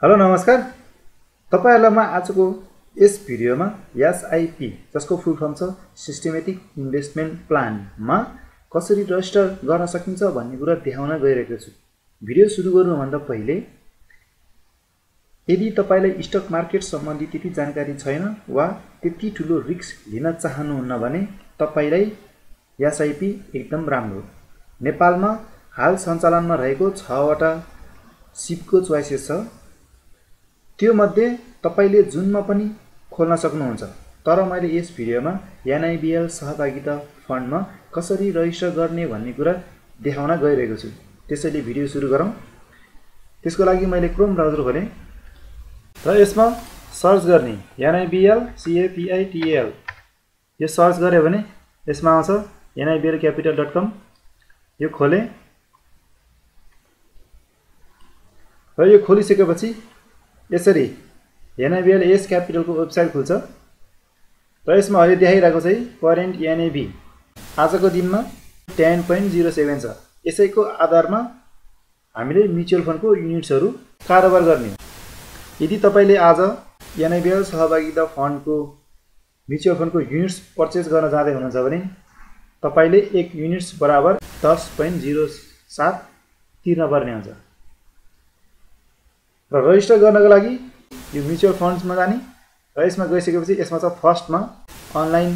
Hello नमस्कार तपाईहरुलाई म आजको यस भिडियोमा एसआईपी जसको फुल फर्म छ सिस्टमेटिक इन्भेस्टमेन्ट प्लान मा कसरी रजिस्टर गर्न सकिन्छ भन्ने कुरा देखाउन गइरहेको छु। भिडियो सुरु गर्नुभन्दा पहिले यदि तपाईलाई स्टक मार्केट सम्बन्धी त्यति जानकारी छैन वा त्यति ठूलो रिस्क लिन चाहनुहुन्न भने तपाईलाई एसआईपी एकदम राम्रो। नेपालमा हाल सञ्चालनमा रहेको 6 वटा सिपको चोइसेस छ। त्यो मध्ये तपाईले जुनमा पनि खोल्न सक्नुहुन्छ। तर मैले यस भिडियोमा NIBL सहभागिता फन्डमा कसरी रजिस्टर गर्ने भन्ने कुरा देखाउन गइरहेको छु। त्यसैले भिडियो सुरु गरौँ। त्यसको लागि मैले क्रोम ब्राउजर खोलेँ र यसमा सर्च गर्ने NIBL SAPITAL यो सर्च गरे भने यसमा आउँछ niblcapital.com। यो खोले र यो खोलिसकेपछि यसरी NIBL S क्यापिटलको वेबसाइट खुल्छ र यसमा अहिले देखाइरहेको छ करेन्ट NAV आजको दिनमा 10.07 छ। यसैको आधारमा हामीले म्युचुअल फन्डको युनिट्सहरु कारोबार गर्ने। यदि तपाईले आज NIBL सहभागिता फन्डको म्युचुअल फन्डको युनिट्स पर्चेज गर्न जाँदै हुनुहुन्छ भने तपाईले एक युनिट्स बराबर 10.07 तिर्न पर्ने हुन्छ। र रजिस्टर गर्नको लागि यो म्युचुअल फन्ड्समा जाने र यसमा गइसकेपछि यसमा छ फर्स्टमा अनलाइन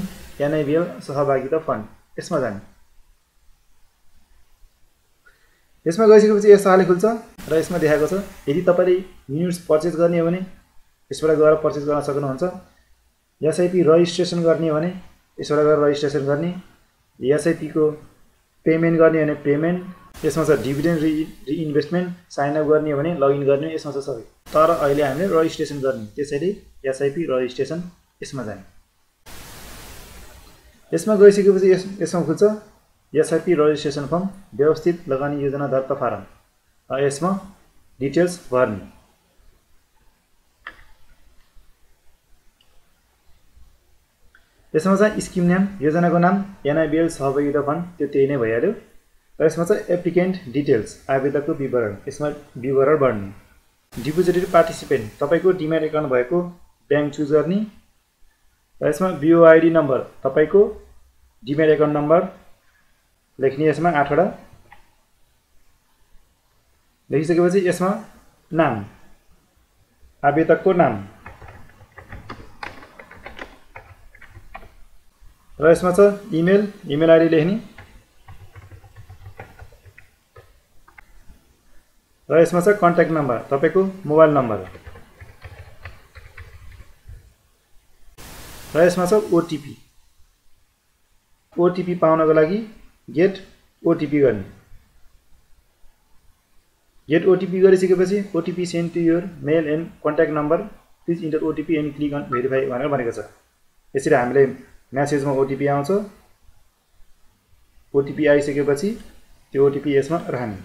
NIBL सहभागिता फन्ड यसमा जाने। यसमा गइसकेपछि यस साले खुल्छ र यसमा देखाएको छ यदि तपाईले युनिट्स पर्चेज गर्ने हो भने यसबाट गएर पर्चेज गर्न सक्नुहुन्छ। एसआईपी रजिस्ट्रेसन गर्ने हो भने यसबाट गएर रजिस्ट्रेसन गर्ने। एसआईपी को पेमेन्ट गर्ने हो भने पेमेन्ट। यसमा छ डिभिडेन्ड रिइन्भेस्टमेन्ट साइन अप गर्ने हो भने लगइन गर्ने यसमा छ सबै। तर अहिले हामीले रजिस्ट्रेसन गर्ने त्यसैले एसआईपी रजिस्ट्रेसन यसमा जाने। यसमा गइसकेपछि यसमा खुल्छ एसआईपी रजिस्ट्रेसन फर्म व्यवस्थित लगानी योजना दर्ता फारम र यसमा डिटेल्स भर्ने। यसमा चाहिँ स्किम नाम योजनाको नाम NIBL सहभागिता फन्ड त्यो त्यही नै भइहाल्यो र यसमा चाहिँ एप्लिकेन्ट डिटेल्स आवेदकको विवरण यसमा विवरण भर्ने। डिपोजिटरी पार्टिसिपेन्ट तपाईको डिम्याट एकाउन्ट भएको ब्याङ्क चुज गर्ने र यसमा BOID नम्बर तपाईको डिम्याट एकाउन्ट नम्बर लेख्ने। यसमा 8 वटा लेखिसकेपछि यसमा नाम आवेदकको नाम र यसमा छ इमेल आईडी लेख्ने र यसमा छ कन्ट्याक्ट नम्बर तपाईको मोबाइल नम्बर र यसमा छ ओटीपी पाउनको लागि गेट ओटीपी गर्ने। गेट ओटीपी गरिसकेपछि OTP send to your mail and contact number please enter OTP and click on verify भनेर भनेको छ। यसरी हामीले मेसेजमा ओटीपी आउँछ। ओटीपी आइसकेपछि त्यो ओटीपी यसमा राख्ने।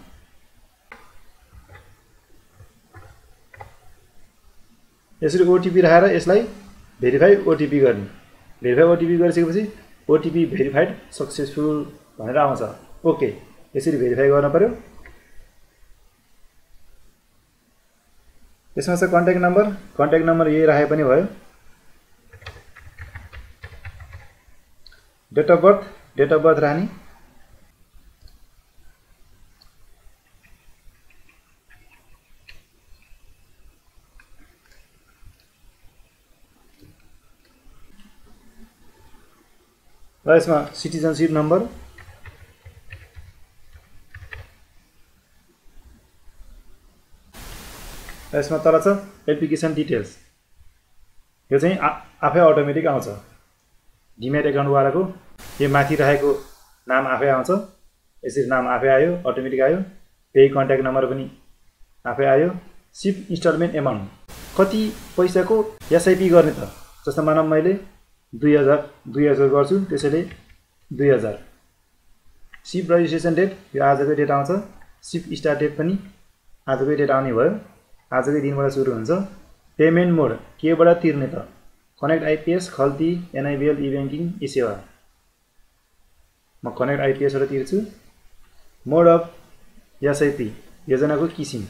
यसरी ओटीपी राखेर यसलाई भेरिफाई ओटीपी गर्ने। भेरिफाई ओटीपी गरिसकेपछि ओटीपी भेरिफाइड सक्सेसफुल भनेर आउँछ। ओके यसरी भेरिफाई गर्न पर्यो। यसमा छ कन्ट्याक्ट नम्बर यही राखे पनि भयो। डेट अफ बर्थ राख्ने। र यसमा सिटिजनशिप नम्बर र यसमा तल छ एप्लिकेसन डिटेल्स। यो चाहिँ आफै अटोमेटिक आउँछ। डिम्याट एकाउन्ट वालाको यो माथि राखेको नाम आफै आउँछ। यसरी नाम आफै आयो अटोमेटिक आयो। त्यही कन्ट्याक्ट नम्बर पनि आफै आयो। सिप इन्स्टलमेन्ट एमाउन्ट कति पैसाको एसआईपी गर्ने त जस्तो मानौँ मैले 2000 गर्छु त्यसैले 2000। सिप रजिस्ट्रेसन डेट यो आजकै डेट आउँछ। सिप स्टार्ट डेट पनि आजकै डेट आउने भयो। आजकै दिनबाट सुरु हुन्छ। पेमेन्ट मोड केबाट तिर्ने त कनेक्ट आइपीएस खल्ती NIBL ई बैंकिङ ई सेवा। म कनेक्ट आइपीएस बाट तिर्छु। मोड अफ एसआईपी योजनाको किसिम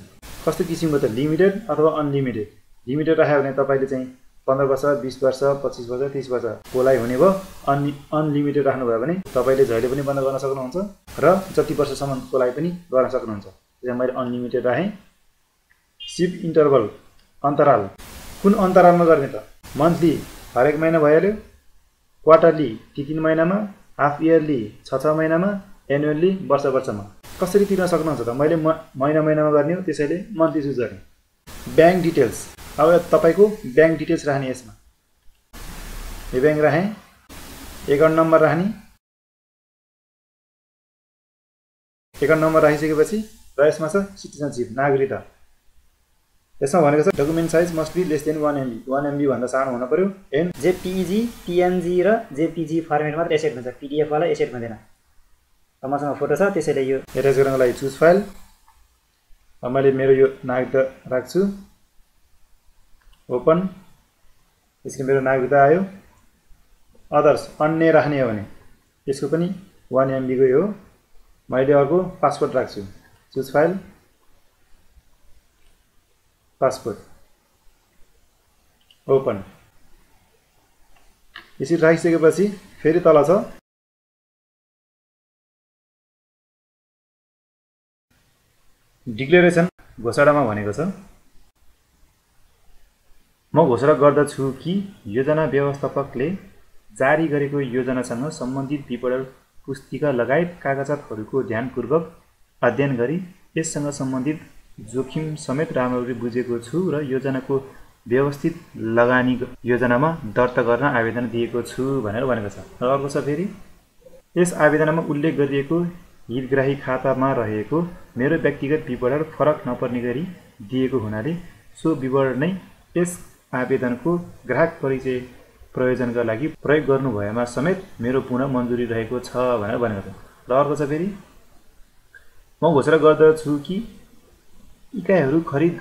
कस्तो किसिमको त लिमिटेड अथवा अनलिमिटेड। लिमिटेड राख्यो भने तपाईले चाहिँ 15 वर्ष 20 वर्ष 25 वर्ष 30 वर्ष कोलाइ हुने भयो। अनलिमिटेड राख्नुभयो भने तपाईले जहिले पनि बन्द गर्न सक्नुहुन्छ र जति वर्षसम्म कोलाइ पनि गर्न सक्नुहुन्छ। त्यसैले मैले अनलिमिटेड राखेँ। सिप इन्टरभल अन्तराल कुन अन्तरालमा गर्ने त? मन्थली हरेक महिना भइहाल्यो, क्वार्टरली 3 महिनामा, हाफ इयरली 6 महिनामा, एनुअली वर्षमा। कसरी तिर्न सक्नुहुन्छ त? मैले महिनामा गर्ने हो, त्यसैले मन्थली चुज गरेँ। ब्याङ्क डिटेल्स, अब तपाईको ब्याङ्क डिटेल्स राख्ने यसमा। यो ब्याङ्क राखेँ, एकाउन्ट नम्बर राख्ने। एकाउन्ट नम्बर राखिसकेपछि र यसमा छ सिटिजनशिप नागरिकता। यसमा भनेको छ document size must be less than 1 MB 1 MB भन्दा सानो हुन पर्यो। एन्ड जेपीजी पीएनजी र जेपीजी फर्मेट मात्र एसेट हुन्छ, पीडीएफ वाला एसेट हुँदैन। मसँग फोटो छ त्यसैले यो एट्याच गर्नको लागि चुज फाइल। मैले मेरो यो नागरिकता राख्छु, ओपन। यसको मेरो नागरिकता आयो। अदर्स अन्य राख्ने हो भने यसको पनि 1 MB को हो। मैले अर्को पासपोर्ट राख्छु, चुज फाइल, पासपोर्ट, ओपन। यसरी राखिसकेपछि फेरि तल छ डिक्लेरेसन। घोषणामा भनेको छ म घोषणा गर्दछु कि योजना व्यवस्थापकले जारी गरेको योजनासँग सम्बन्धित विवरण पुस्तिका लगायत कागजातहरूको ध्यानपूर्वक अध्ययन गरी यससँग सम्बन्धित जोखिम समेत राम्ररी बुझेको छु र योजनाको व्यवस्थित लगानी योजनामा दर्ता गर्न आवेदन दिएको छु भनेर भनेको छ। र अर्को छ फेरि यस आवेदनमा उल्लेख गरिएको हितग्राही खातामा रहेको मेरो व्यक्तिगत विवरण फरक नपर्ने गरी दिएको हुनाले सो विवरण नै यस आवेदनको ग्राहक परिचय प्रयोजनका लागि प्रयोग गर्नु भएमा समेत मेरो पुनः मन्जुरी रहेको छ भनेर भनेको छ। र अर्को छ फेरि म घोषणा गर्दछु कि इकाइहरू खरिद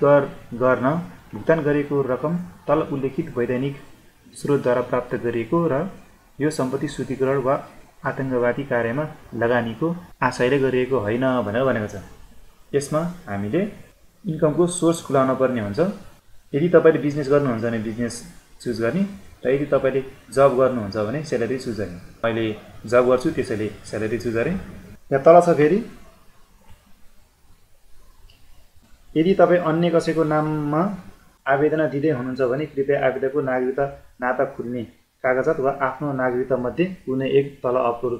गर्न भुक्तान गरेको रकम तल उल्लेखित वैधानिक स्रोतद्वारा प्राप्त गरिएको र यो सम्पत्ति शुद्धिकरण वा आतंकवादी कार्यमा लगानीको आशयले गरिएको होइन भनेर भनेको छ। यसमा हामीले इन्कमको सोर्स खुलाउन पर्ने हुन्छ। यदि तपाईले बिजनेस गर्नुहुन्छ भने बिजनेस चुज गर्ने, र यदि तपाईले जब गर्नुहुन्छ भने स्यालेरी चुज गर्ने। मैले जब गर्छु त्यसैले स्यालेरी चुज गरेँ। यहाँ तल छ फेरि यदि तपाई अन्य कसैको नाममा आवेदन दिँदै हुनुहुन्छ भने कृपया आवेदकको नागरिकता नाता खुल्ने कागजात वा आफ्नो नागरिकता मध्ये कुनै एक तल अपलोड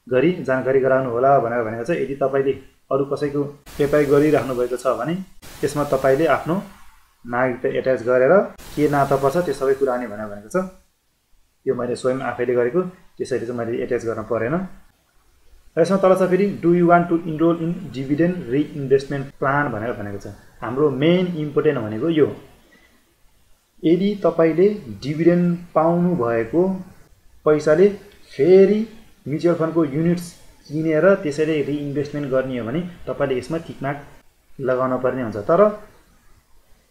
गरी जानकारी गराउनु होला भनेर भनेको छ। यदि तपाईले अरु कसैको एप्लाई गरिराख्नु भएको छ भने त्यसमा तपाईले आफ्नो नागरिकता एट्याच गरेर के नाता पर्छ त्यो सबै कुरा आउने भनेर भनेको छ। यो मैले स्वयं आफैले गरेको, त्यसैले चाहिँ मैले एट्याच गर्न परेन। यसमा तल छ फेरि do you want to enrol in dividend reinvestment plan भनेर भनेको छ। हाम्रो मेन इम्पोर्टेन्ट भनेको यो, यदि तपाईले डिभिडेन्ड पाउनु भएको पैसाले फेरि म्युचुअल फन्डको युनिट्स किनेर त्यसैले रिइन्भेस्टमेन्ट गर्ने हो भने तपाईले यसमा टिक मार्क लगाउन पर्ने हुन्छ। तर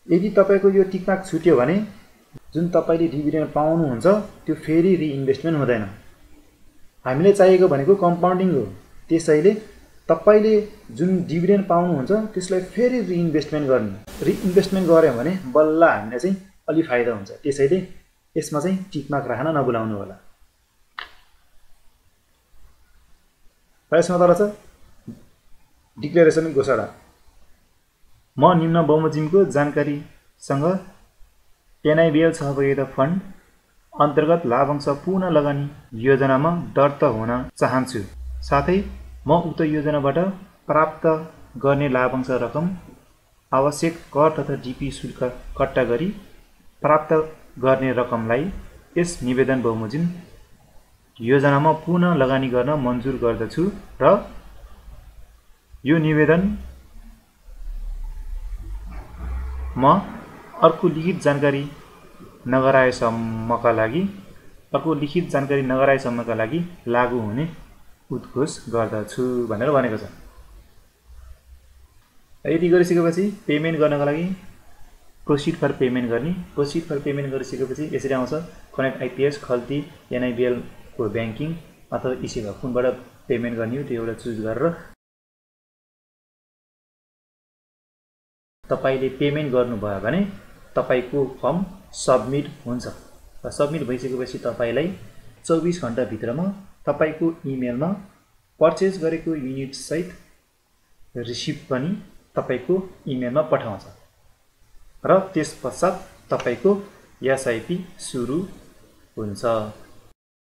यदि तपाईको यो टिक मार्क छुट्यो भने जुन तपाईले डिभिडेन्ड पाउनुहुन्छ त्यो फेरि रिइन्भेस्टमेन्ट हुँदैन। हामीले चाहिएको भनेको कम्पाउन्डिङ हो। त्यसैले तपाईले जुन डिभिडेन्ड पाउनुहुन्छ त्यसलाई फेरि रिइन्भेस्टमेन्ट गर्ने। रिइन्भेस्टमेन्ट गर्यो भने बल्ल हामीलाई चाहिँ अलि फाइदा हुन्छ। त्यसैले यसमा चाहिँ टिक मार्क राख्न नभुलाउनु होला। र यसमा तल छ डिक्लेरेसन घोषणा। म निम्न बमोजिमको जानकारीसँग NIBL सहभागिता फन्ड अन्तर्गत लाभांश पुनः लगानी योजनामा दर्ता हुन चाहन्छु। साथै म उक्त योजनाबाट प्राप्त गर्ने लाभांश रकम आवश्यक कर तथा डीपी शुल्क कट्टा गरी प्राप्त गर्ने रकमलाई यस निवेदन बमोजिम योजनामा पुनः लगानी गर्न मन्जुर गर्दछु र यो निवेदन म अर्को लिखित जानकारी नगराएसम्मका लागि लागू हुने उद्घोष गर्दछु भनेर भनेको छ। यदि गरिसकेपछि पेमेन्ट गर्नका लागि प्रोसिड फर पेमेन्ट गर्ने। प्रोसिड फर पेमेन्ट गरिसकेपछि यसरी आउँछ कनेक्ट आइपीएस खल्ती NIBL को ब्याङ्किङ अथवा इसेवा कुनबाट पेमेन्ट गर्ने हो त्यो एउटा चुज गरेर तपाईले पेमेन्ट गर्नुभयो भने तपाईको फर्म सबमिट हुन्छ र सबमिट भइसकेपछि तपाईलाई 24 घण्टा भित्रमा तपाईको इमेलमा पर्चेज गरेको युनिट सहित रिसिप्ट पनि तपाईको इमेलमा पठाउँछ र त्यसपश्चात तपाईको एसआईपी सुरु हुन्छ।